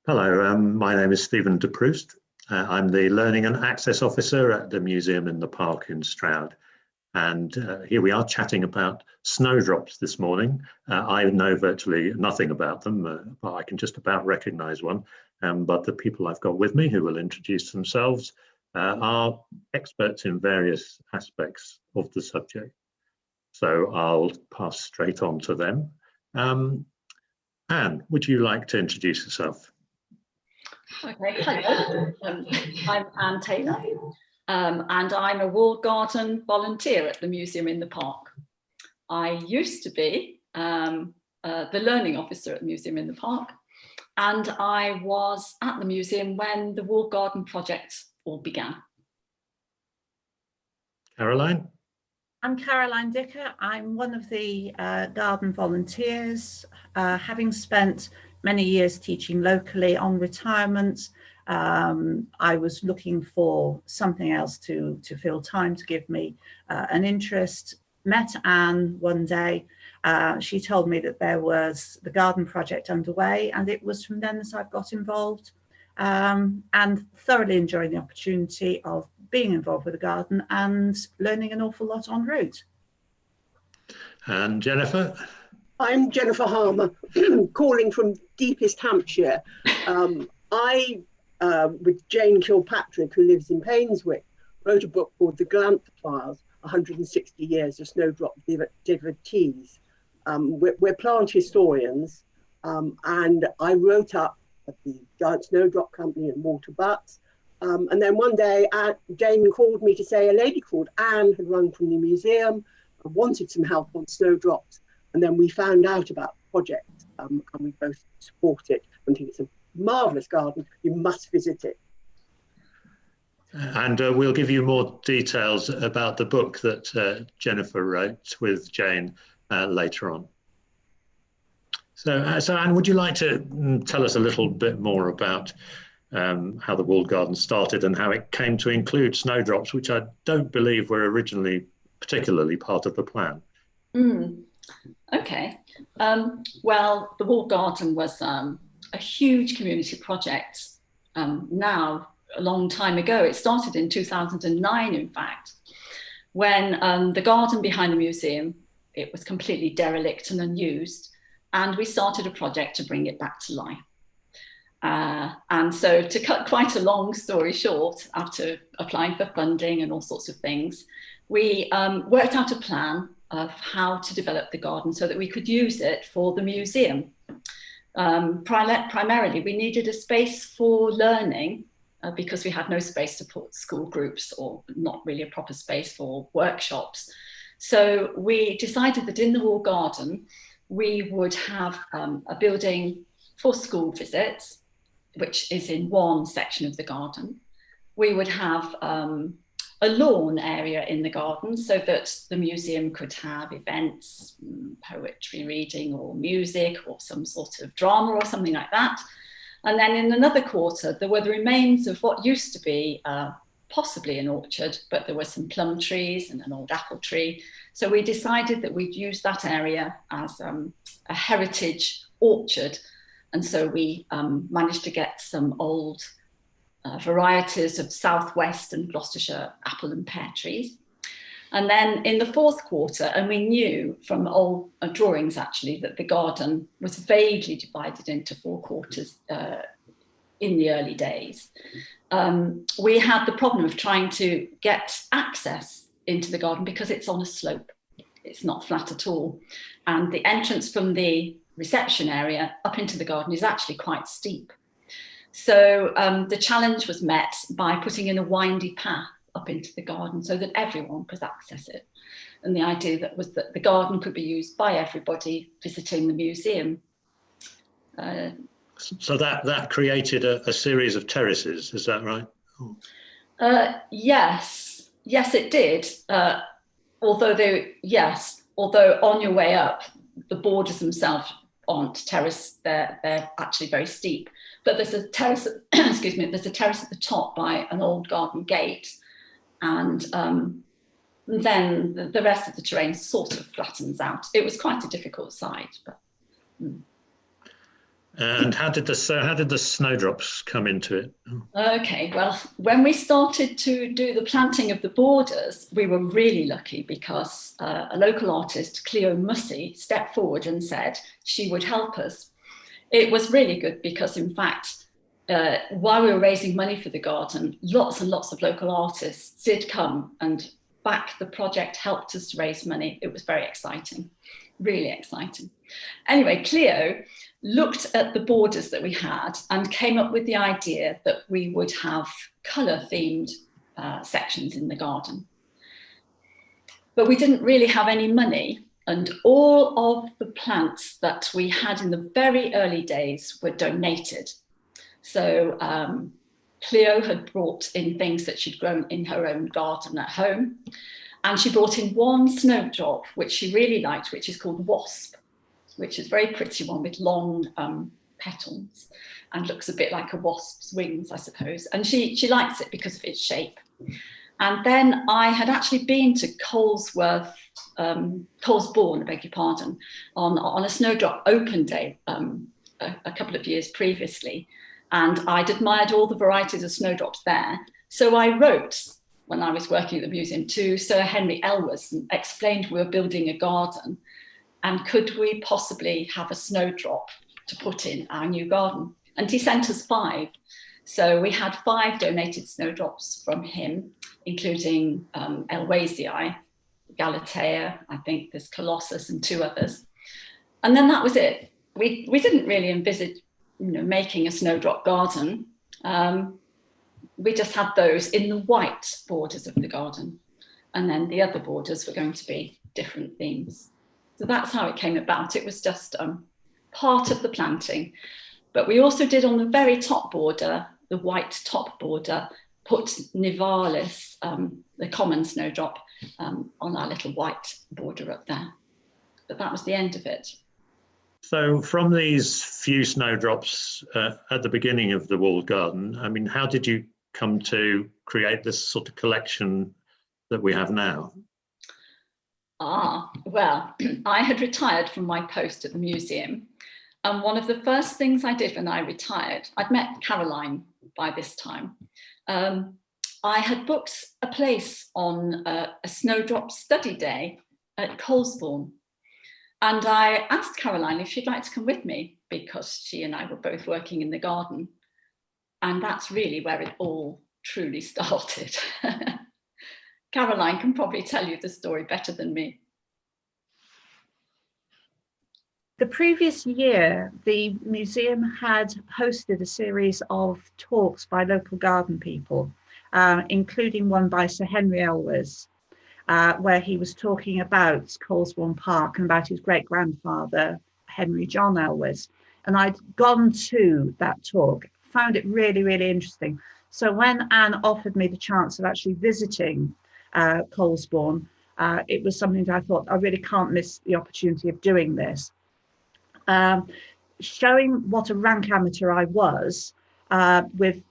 Hello, my name is Stephen de Proust. I'm the Learning and Access Officer at the Museum in the Park in Stroud. And here we are chatting about snowdrops this morning. I know virtually nothing about them, but I can just about recognise one. But the people I've got with me who will introduce themselves are experts in various aspects of the subject. So I'll pass straight on to them. Anne, would you like to introduce yourself? Okay, hello. I'm Anne Taylor, and I'm a walled garden volunteer at the Museum in the Park. I used to be the learning officer at the Museum in the Park, and I was at the museum when the walled garden project all began. Caroline? I'm Caroline Dicker. I'm one of the garden volunteers, having spent many years teaching locally on retirement. I was looking for something else to fill time to give me an interest. Met Anne one day. She told me that there was the garden project underway, and it was from then that I've got involved and thoroughly enjoying the opportunity of being involved with the garden and learning an awful lot en route. And Jennifer? I'm Jennifer Harmer, calling from deepest Hampshire. I, with Jane Kilpatrick, who lives in Painswick, wrote a book called The Galanthophile, 160 Years of Snowdrop Devotees. We're plant historians, and I wrote up at the Giant Snowdrop Company in Walter Butts. And then one day, Jane called me to say a lady called Anne had run from the museum and wanted some help on snowdrops. And then we found out about the project, and we both support it and think it's a marvellous garden. You must visit it. And we'll give you more details about the book that Jennifer wrote with Jane later on. So Anne, would you like to tell us a little bit more about how the walled garden started and how it came to include snowdrops, which I don't believe were originally particularly part of the plan? Okay. Well, the walled garden was a huge community project now, a long time ago. It started in 2009, in fact, when the garden behind the museum, it was completely derelict and unused, and we started a project to bring it back to life. And so, to cut quite a long story short, after applying for funding and all sorts of things, we worked out a plan of how to develop the garden so that we could use it for the museum. Primarily, we needed a space for learning because we had no space to put school groups, or not really a proper space for workshops. So we decided that in the walled garden, we would have a building for school visits, which is in one section of the garden. We would have a lawn area in the garden so that the museum could have events, poetry reading or music or some sort of drama or something like that. And then in another quarter, there were the remains of what used to be possibly an orchard, but there were some plum trees and an old apple tree. So we decided that we'd use that area as a heritage orchard. And so we managed to get some old varieties of Southwest and Gloucestershire apple and pear trees. And then in the fourth quarter, and we knew from old drawings actually that the garden was vaguely divided into 4 quarters in the early days. We had the problem of trying to get access into the garden because it's on a slope. It's not flat at all. And the entrance from the reception area up into the garden is actually quite steep. So the challenge was met by putting in a windy path up into the garden so that everyone could access it. And the idea was that the garden could be used by everybody visiting the museum. So that created a series of terraces, is that right? Yes, it did. Although on your way up, the borders themselves aren't terrace, they're actually very steep. But there's a terrace, excuse me, there's a terrace at the top by an old garden gate. And then the rest of the terrain sort of flattens out. It was quite a difficult site. But, And how did the snowdrops come into it? Okay, well, when we started to do the planting of the borders, we were really lucky because a local artist, Cleo Mussey, stepped forward and said she would help us. It was really good because, in fact, while we were raising money for the garden, lots and lots of local artists did come and back the project, helped us to raise money. It was very exciting, really exciting. Anyway, Cleo looked at the borders that we had and came up with the idea that we would have colour themed sections in the garden. But we didn't really have any money, and all of the plants that we had in the very early days were donated. So Cleo had brought in things that she'd grown in her own garden at home, and she brought in one snowdrop which she really liked, which is called Wasp, which is a very pretty one with long petals and looks a bit like a wasp's wings, I suppose. And she likes it because of its shape. And then I had actually been to Colesbourne, I beg your pardon, on a Snowdrop Open Day a couple of years previously. And I'd admired all the varieties of snowdrops there. So I wrote, when I was working at the museum, to Sir Henry Elwes and explained we were building a garden. And could we possibly have a snowdrop to put in our new garden? And he sent us 5. So we had 5 donated snowdrops from him, including Elwesii, Galatea, I think there's Colossus and 2 others. And then that was it. We didn't really envisage, making a snowdrop garden. We just had those in the white borders of the garden. And then the other borders were going to be different themes. So that's how it came about. It was just part of the planting. But we also did on the very top border, the white top border, put Nivalis, the common snowdrop, on our little white border up there. But that was the end of it. So from these few snowdrops at the beginning of the walled garden, I mean, how did you come to create this sort of collection that we have now? Well, I had retired from my post at the museum. And one of the first things I did when I retired, I'd met Caroline by this time. I had booked a place on a Snowdrop Study day at Colesbourne. And I asked Caroline if she'd like to come with me because she and I were both working in the garden. And that's really where it all truly started. Caroline can probably tell you the story better than me. The previous year, the museum had hosted a series of talks by local garden people, including one by Sir Henry Elwes, where he was talking about Colesbourne Park and about his great-grandfather, Henry John Elwes. And I'd gone to that talk, found it really, really interesting. So when Anne offered me the chance of actually visiting Colesbourne, it was something that I thought, I really can't miss the opportunity of doing this. Showing what a rank amateur I was, with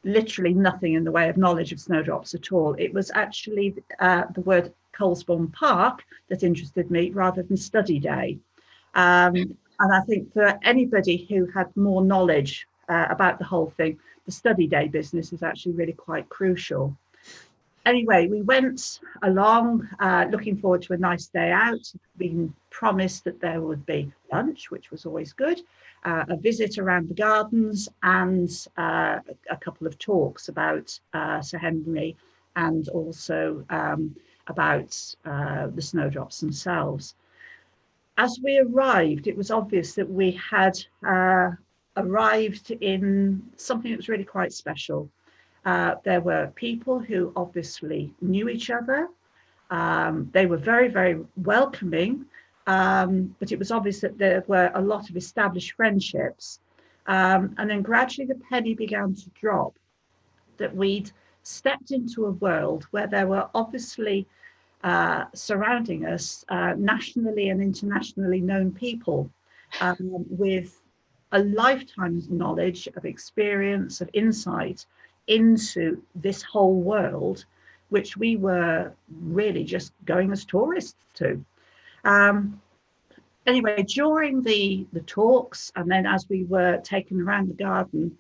literally nothing in the way of knowledge of snowdrops at all. It was actually the word Colesbourne Park that interested me rather than study day. And I think for anybody who had more knowledge about the whole thing, the study day business is actually really quite crucial. Anyway, we went along looking forward to a nice day out, being promised that there would be lunch, which was always good, a visit around the gardens, and a couple of talks about Sir Henry and also about the snowdrops themselves. As we arrived, it was obvious that we had arrived in something that was really quite special. There were people who obviously knew each other. They were very, very welcoming, but it was obvious that there were a lot of established friendships. And then gradually the penny began to drop, that we'd stepped into a world where there were obviously surrounding us nationally and internationally known people with a lifetime's knowledge of experience, of insight into this whole world, which we were really just going as tourists to. anyway, during the talks, and then as we were taken around the garden,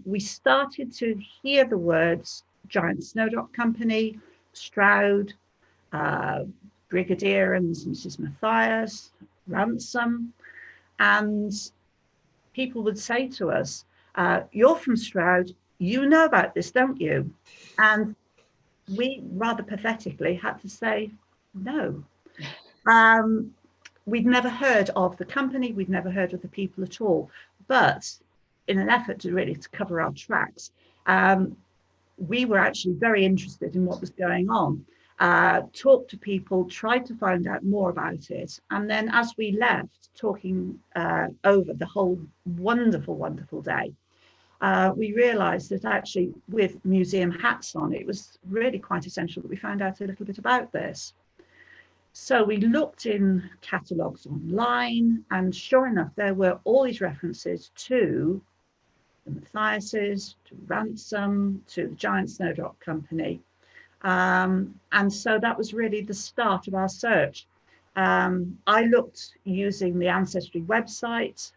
we started to hear the words Giant Snowdrop Company, Stroud, Brigadier and Mrs. Matthias, Ransom, and people would say to us, you're from Stroud, you know about this, don't you? And we rather pathetically had to say no. We'd never heard of the company, we'd never heard of the people at all, but in an effort to really to cover our tracks, we were actually very interested in what was going on. Talked to people, tried to find out more about it, and then as we left, talking over the whole wonderful day, we realised that actually with museum hats on, it was really quite essential that we found out a little bit about this. So we looked in catalogues online, and sure enough, there were all these references to the Matthiases, to Ransom, to the Giant Snowdrop Company. And so that was really the start of our search. I looked using the Ancestry website,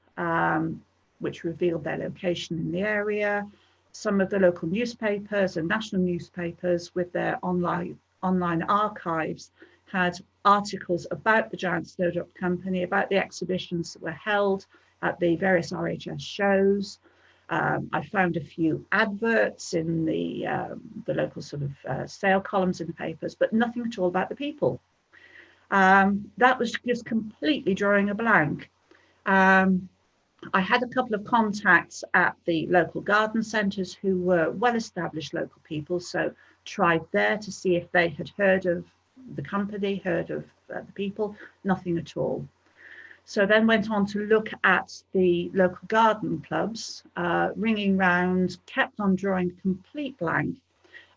which revealed their location in the area, some of the local newspapers and national newspapers with their online archives had articles about the Giant Snowdrop Company, about the exhibitions that were held at the various RHS shows. I found a few adverts in the local sort of sale columns in the papers, but nothing at all about the people. That was just completely drawing a blank. I had a couple of contacts at the local garden centres who were well-established local people, so tried there to see if they had heard of the company, heard of the people, nothing at all. So then went on to look at the local garden clubs, ringing round, kept on drawing complete blank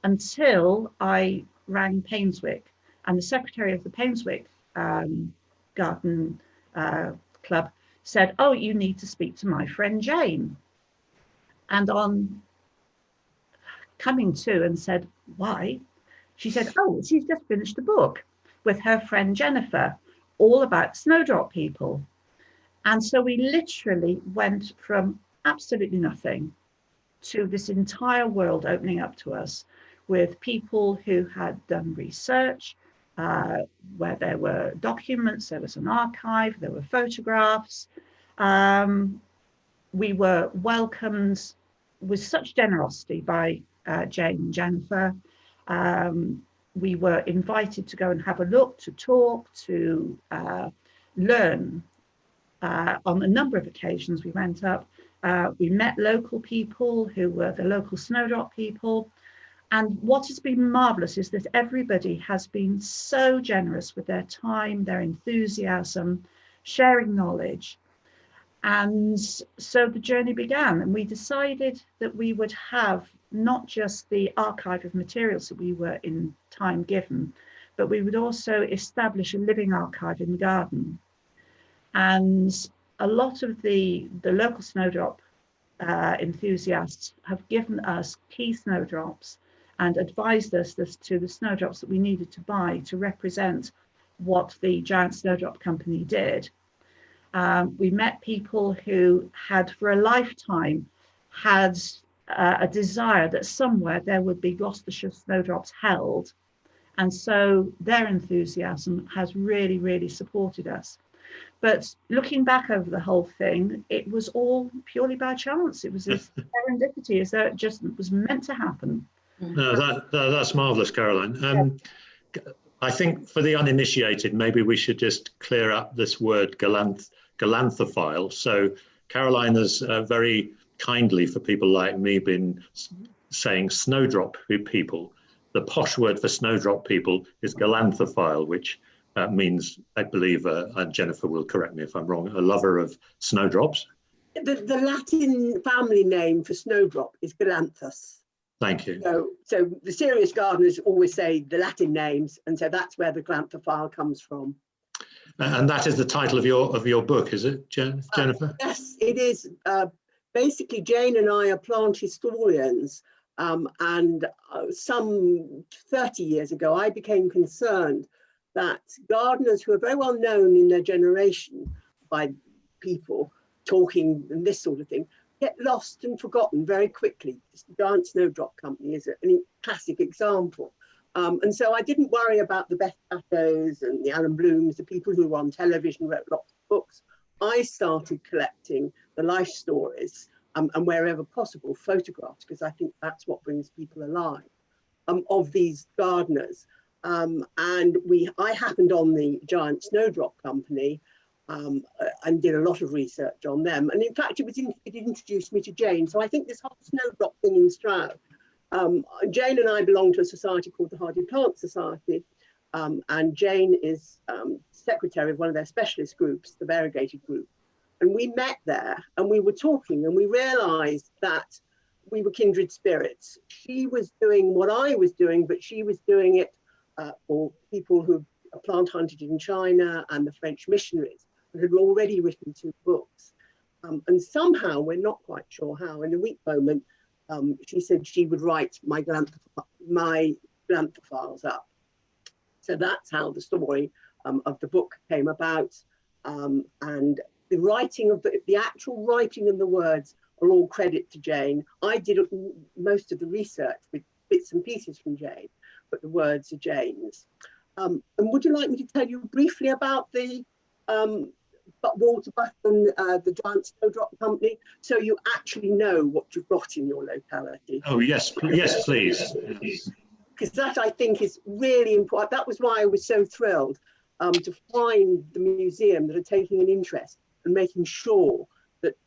until I rang Painswick, and the secretary of the Painswick garden club said, oh, you need to speak to my friend Jane. And on coming to and said, why? She said, oh, she's just finished a book with her friend Jennifer, all about snowdrop people. And so we literally went from absolutely nothing to this entire world opening up to us with people who had done research, where there were documents, there was an archive, there were photographs. We were welcomed with such generosity by Jane and Jennifer. We were invited to go and have a look, to talk, to learn. On a number of occasions we went up, we met local people who were the local snowdrop people. And what has been marvellous is that everybody has been so generous with their time, their enthusiasm, sharing knowledge. And so the journey began, and we decided that we would have not just the archive of materials that we were in time given, but we would also establish a living archive in the garden. And a lot of the local snowdrop enthusiasts have given us key snowdrops and advised us as to the snowdrops that we needed to buy to represent what the Giant Snowdrop Company did. We met people who had for a lifetime had a desire that somewhere there would be Gloucestershire snowdrops held. And so their enthusiasm has really, really supported us. But looking back over the whole thing, it was all purely by chance. It was as serendipity as though it just was meant to happen. No, that's marvellous, Caroline. I think for the uninitiated, maybe we should just clear up this word Galanthophile. So Caroline has very kindly, for people like me, been saying snowdrop people. The posh word for snowdrop people is Galanthophile, which means, I believe, and Jennifer will correct me if I'm wrong, a lover of snowdrops. The Latin family name for snowdrop is Galanthus. Thank you. So the serious gardeners always say the Latin names, and so that's where the Galanthophile comes from. And that is the title of your book, is it, Jennifer? Yes, it is. Basically, Jane and I are plant historians, and some 30 years ago, I became concerned that gardeners who are very well known in their generation by people talking and this sort of thing get lost and forgotten very quickly. The Giant Snowdrop Company is a classic example. And so I didn't worry about the Beth Battos and the Alan Blooms, the people who were on television, wrote lots of books. I started collecting the life stories and wherever possible, photographs, because I think that's what brings people alive, of these gardeners. And I happened on the Giant Snowdrop Company and did a lot of research on them. And in fact, it introduced me to Jane. So I think this whole snowdrop thing in Stroud, Jane and I belong to a society called the Hardy Plant Society, and Jane is secretary of one of their specialist groups, the variegated group. And we met there and we were talking and we realized that we were kindred spirits. She was doing what I was doing, but she was doing it for people who plant hunted in China and the French missionaries, and had already written 2 books. And somehow, we're not quite sure how, in a weak moment, she said she would write my Galanthophile up. So that's how the story of the book came about. And the writing of the actual writing and the words are all credit to Jane. I did most of the research with bits and pieces from Jane, but the words are Jane's. And would you like me to tell you briefly about the Walter Butt and the Giant Snowdrop Company, so you actually know what you've got in your locality? Oh, yes, yes, please. Because that, I think, is really important. That was why I was so thrilled to find the museum that are taking an interest and making sure that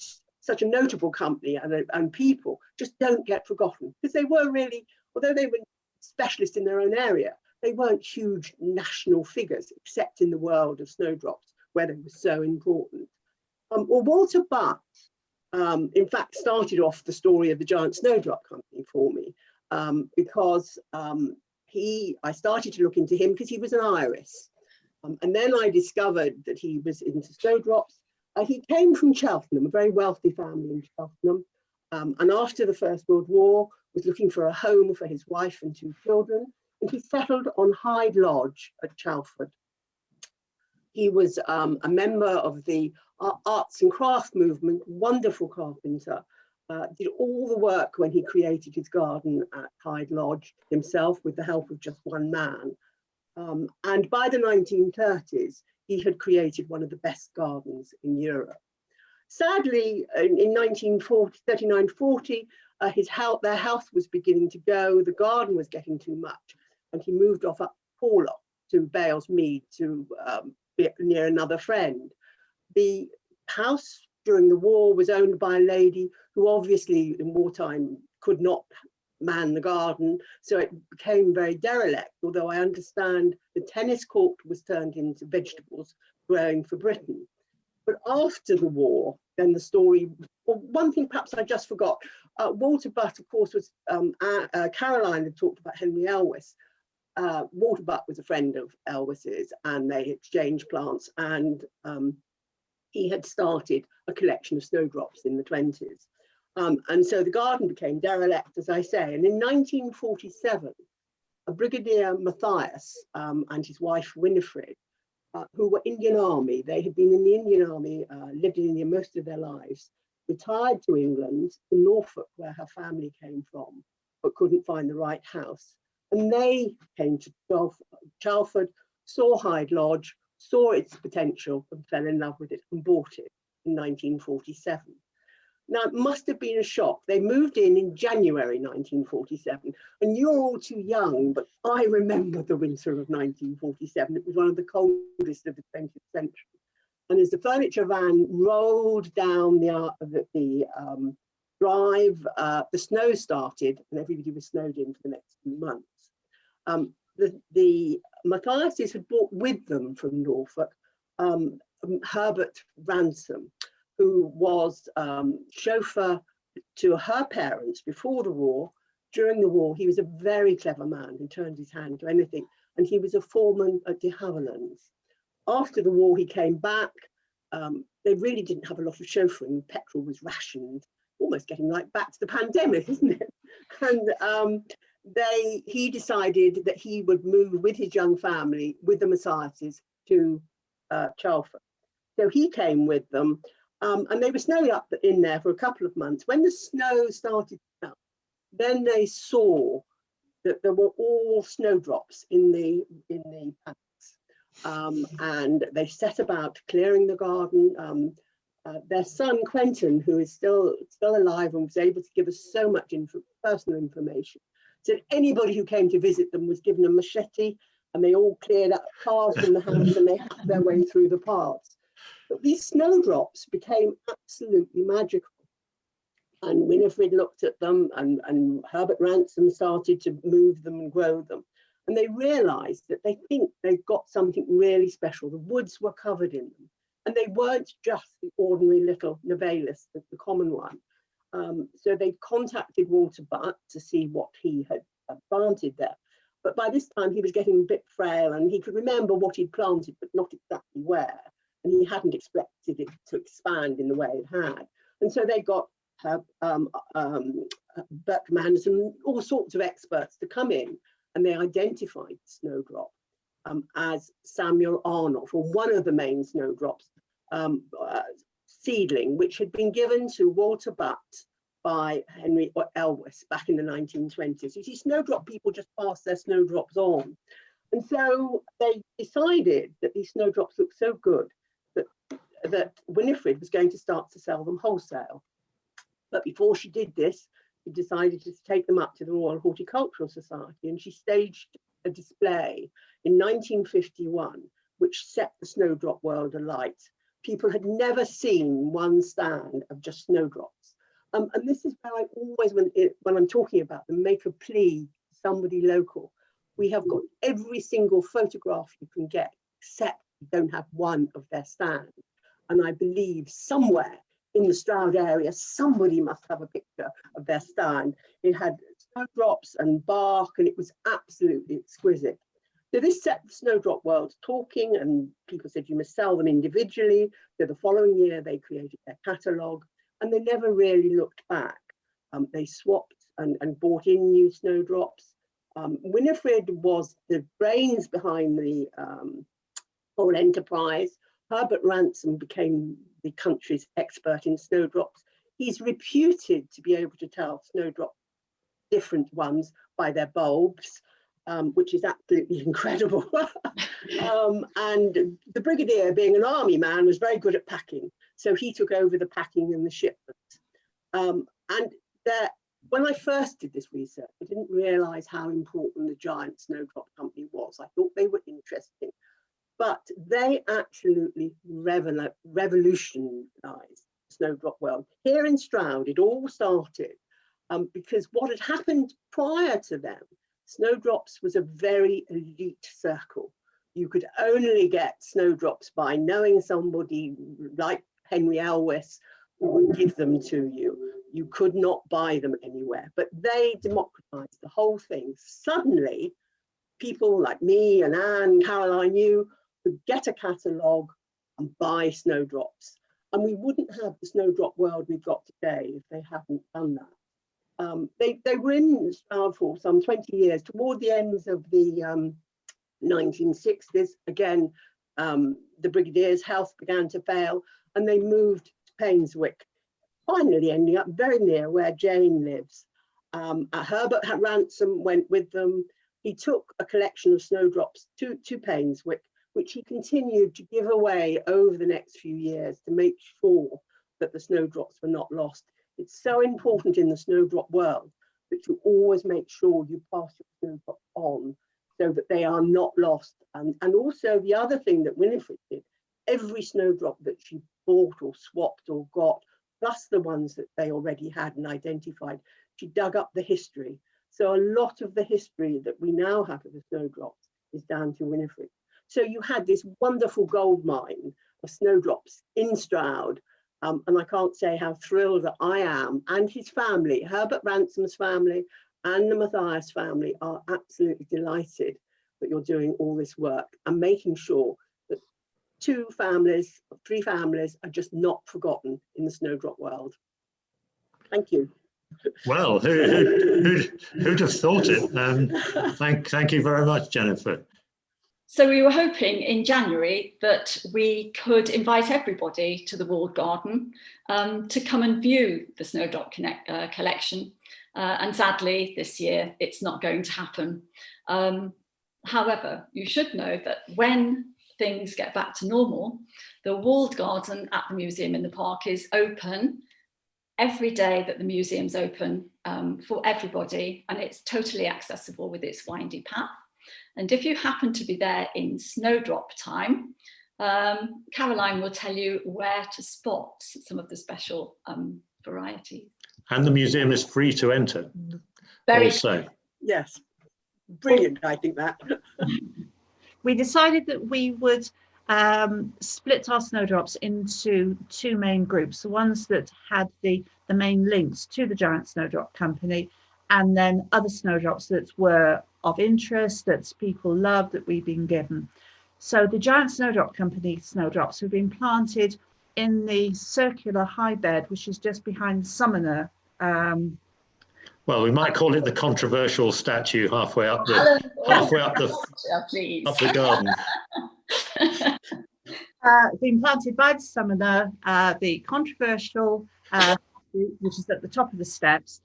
such a notable company and people just don't get forgotten. Because they were really, although they were specialists in their own area, they weren't huge national figures, except in the world of snowdrops, where they were so important. Well, Walter Butt, in fact, started off the story of the Giant Snowdrop Company for me, because I started to look into him because he was an iris. And then I discovered that he was into snowdrops. He came from Cheltenham, a very wealthy family in Cheltenham. And after the First World War, was looking for a home for his wife and 2 children. And he settled on Hyde Lodge at Chalford. He was a member of the arts and craft movement, wonderful carpenter, did all the work when he created his garden at Hyde Lodge himself with the help of just one man. And by the 1930s, he had created one of the best gardens in Europe. Sadly, in 1939-40, their health was beginning to go, the garden was getting too much, and he moved off up Porlock to Bales Mead to be near another friend. The house during the war was owned by a lady who obviously in wartime could not man the garden, so it became very derelict, although I understand the tennis court was turned into vegetables growing for Britain. But after the war, then the story, well, one thing perhaps I just forgot, Walter Butt, of course, was, Caroline had talked about Henry Elwes. Walter Butt was a friend of Elwes's and they exchanged plants, and he had started a collection of snowdrops in the 20s. And so the garden became derelict, as I say, and in 1947, a Brigadier Matthias and his wife Winifred, who were Indian Army, they had been in the Indian Army, lived in India most of their lives, retired to England, to Norfolk, where her family came from, but couldn't find the right house. And they came to Chalford, saw Hyde Lodge, saw its potential and fell in love with it and bought it in 1947. Now, it must have been a shock. They moved in January 1947, and you're all too young, but I remember the winter of 1947. It was one of the coldest of the 20th century. And as the furniture van rolled down the drive, the snow started, and everybody was snowed in for the next few months. The Matthiases had brought with them from Norfolk Herbert Ransom, who was chauffeur to her parents before the war. During the war, he was a very clever man who turned his hand to anything, and he was a foreman at de Havilland's. After the war, he came back. They really didn't have a lot of chauffeuring. Petrol was rationed, almost getting like back to the pandemic, isn't it? And he decided that he would move with his young family, with the Mathiases, to Chalford. So he came with them, and they were snowing up in there for a couple of months. When the snow started to melt, then they saw that there were all snowdrops in the paddocks, and they set about clearing the garden. Their son Quentin, who is still alive and was able to give us so much personal information, said anybody who came to visit them was given a machete, and they all cleared up paths from the house and they hacked their way through the paths. But these snowdrops became absolutely magical. And Winifred looked at them, and Herbert Ransom started to move them and grow them. And they realized that they think they've got something really special. The woods were covered in them. And they weren't just the ordinary little Novalis, the common one. So they contacted Walter Butt to see what he had planted there. But by this time he was getting a bit frail, and he could remember what he'd planted, but not exactly where. And he hadn't expected it to expand in the way it had. And so they got Bertram Anderson, all sorts of experts to come in, and they identified Snowdrop as Samuel Arnott, or one of the main snowdrops, seedling, which had been given to Walter Butt by Henry Elwes back in the 1920s. You see, snowdrop people just pass their snowdrops on. And so they decided that these snowdrops looked so good that Winifred was going to start to sell them wholesale. But before she did this, she decided to take them up to the Royal Horticultural Society, and she staged a display in 1951, which set the snowdrop world alight. People had never seen one stand of just snowdrops. And this is where I always, when I'm talking about them, make a plea to somebody local. We have got every single photograph you can get, except we don't have one of their stand. And I believe somewhere in the Stroud area, somebody must have a picture of their stand. It had snowdrops and bark, and it was absolutely exquisite. So this set the snowdrop world talking, and people said you must sell them individually. So the following year they created their catalogue, and they never really looked back. They swapped and bought in new snowdrops. Winifred was the brains behind the whole enterprise. Herbert Ransom became the country's expert in snowdrops. He's reputed to be able to tell snowdrop different ones by their bulbs, which is absolutely incredible. And the brigadier, being an army man, was very good at packing. So he took over the packing and the shipment. When I first did this research, I didn't realise how important the Giant Snowdrop Company was. I thought they were interesting, but they absolutely revolutionised the snowdrop world. Here in Stroud, it all started because what had happened prior to them, snowdrops was a very elite circle. You could only get snowdrops by knowing somebody like Henry Elwes who would give them to you. You could not buy them anywhere, but they democratized the whole thing. Suddenly, people like me and Anne, Caroline, you could get a catalogue and buy snowdrops. And we wouldn't have the snowdrop world we've got today if they hadn't done that. They were in Stroud for some 20 years. Toward the ends of the 1960s, again, the Brigadier's health began to fail, and they moved to Painswick, finally ending up very near where Jane lives. Herbert Ransom went with them. He took a collection of snowdrops to Painswick, which he continued to give away over the next few years to make sure that the snowdrops were not lost. It's so important in the snowdrop world that you always make sure you pass your snowdrops on so that they are not lost. And also the other thing that Winifred did, every snowdrop that she bought or swapped or got, plus the ones that they already had and identified, she dug up the history. So a lot of the history that we now have of the snowdrops is down to Winifred. So you had this wonderful gold mine of snowdrops in Stroud, and I can't say how thrilled that I am, and his family, Herbert Ransom's family and the Mathias family, are absolutely delighted that you're doing all this work and making sure that 2 families, 3 families are just not forgotten in the snowdrop world. Thank you. Well, who'd have thought it? Thank you very much, Jennifer. So we were hoping in January that we could invite everybody to the walled garden to come and view the Snowdrop collection. And sadly, this year, it's not going to happen. However, you should know that when things get back to normal, the walled garden at the museum in the park is open every day that the museum's open for everybody, and it's totally accessible with its windy path. And if you happen to be there in snowdrop time, Caroline will tell you where to spot some of the special varieties. And the museum is free to enter. Very also. Yes, brilliant, I think that. We decided that we would split our snowdrops into two main groups, the ones that had the main links to the Giant Snowdrop Company, and then other snowdrops that were of interest, that people loved, that we've been given. So the Giant Snowdrop Company snowdrops have been planted in the circular high bed, which is just behind the Summoner. Well, we might call it the controversial statue halfway up the garden. Been planted by the Summoner, the controversial, which is at the top of the steps.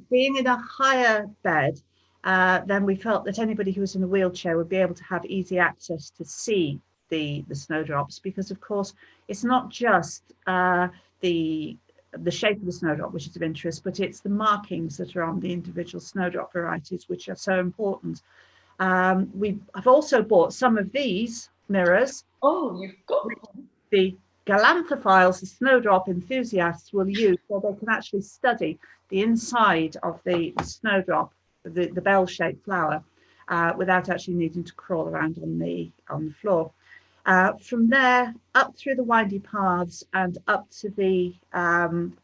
Being in a higher bed, then we felt that anybody who was in a wheelchair would be able to have easy access to see the snowdrops, because of course it's not just the shape of the snowdrop which is of interest, but it's the markings that are on the individual snowdrop varieties which are so important. I've also bought some of these mirrors. Oh, you've got one. The Galanthophiles, the snowdrop enthusiasts, will use, so they can actually study the inside of the snowdrop, the bell-shaped flower, without actually needing to crawl around on the floor. From there, up through the windy paths and up to the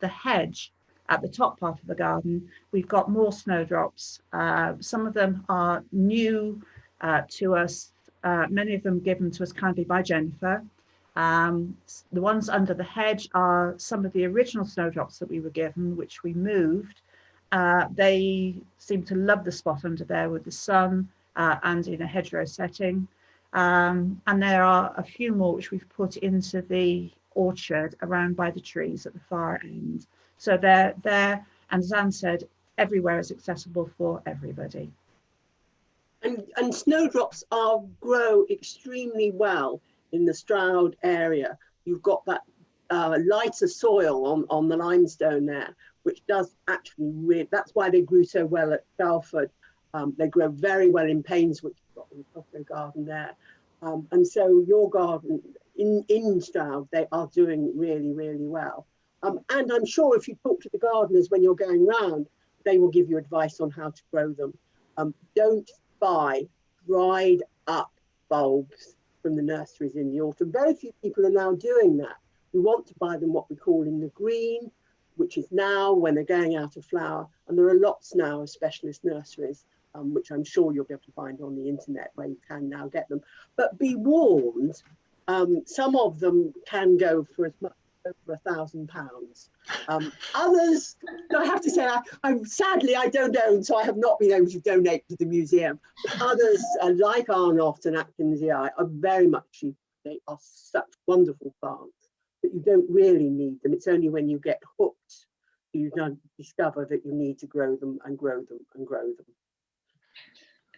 hedge at the top part of the garden, we've got more snowdrops. Some of them are new to us, many of them given to us kindly by Jennifer. The ones under the hedge are some of the original snowdrops that we were given, which we moved. They seem to love the spot under there with the sun and in a hedgerow setting. And there are a few more which we've put into the orchard around by the trees at the far end. So they're there, and as Anne said, everywhere is accessible for everybody. And snowdrops grow extremely well in the Stroud area. You've got that lighter soil on the limestone there, which does actually, that's why they grew so well at Chalford. They grow very well in Painswick, you've got the Cocoa Garden there. And so your garden in Stroud, they are doing really, really well. And I'm sure if you talk to the gardeners when you're going round, they will give you advice on how to grow them. Don't buy dried up bulbs from the nurseries in the autumn. Very few people are now doing that. We want to buy them what we call in the green, which is now when they're going out of flower. And there are lots now of specialist nurseries, which I'm sure you'll be able to find on the internet where you can now get them. But be warned, some of them can go for as much over £1,000. Others, I have to say, sadly I don't own, so I have not been able to donate to the museum. Others, like Arnold and Atkinsii, are very much cheap. They are such wonderful plants, but you don't really need them. It's only when you get hooked you discover that you need to grow them and grow them and grow them.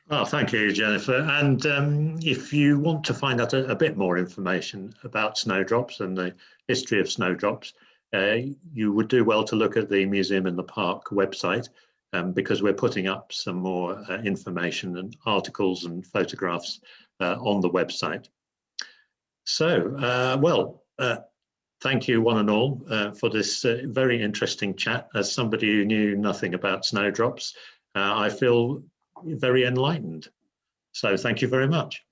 Well, thank you, Jennifer. And if you want to find out a bit more information about snowdrops and the history of snowdrops, you would do well to look at the Museum in the Park website, because we're putting up some more information and articles and photographs on the website. So, thank you one and all for this very interesting chat. As somebody who knew nothing about snowdrops, I feel very enlightened. So thank you very much.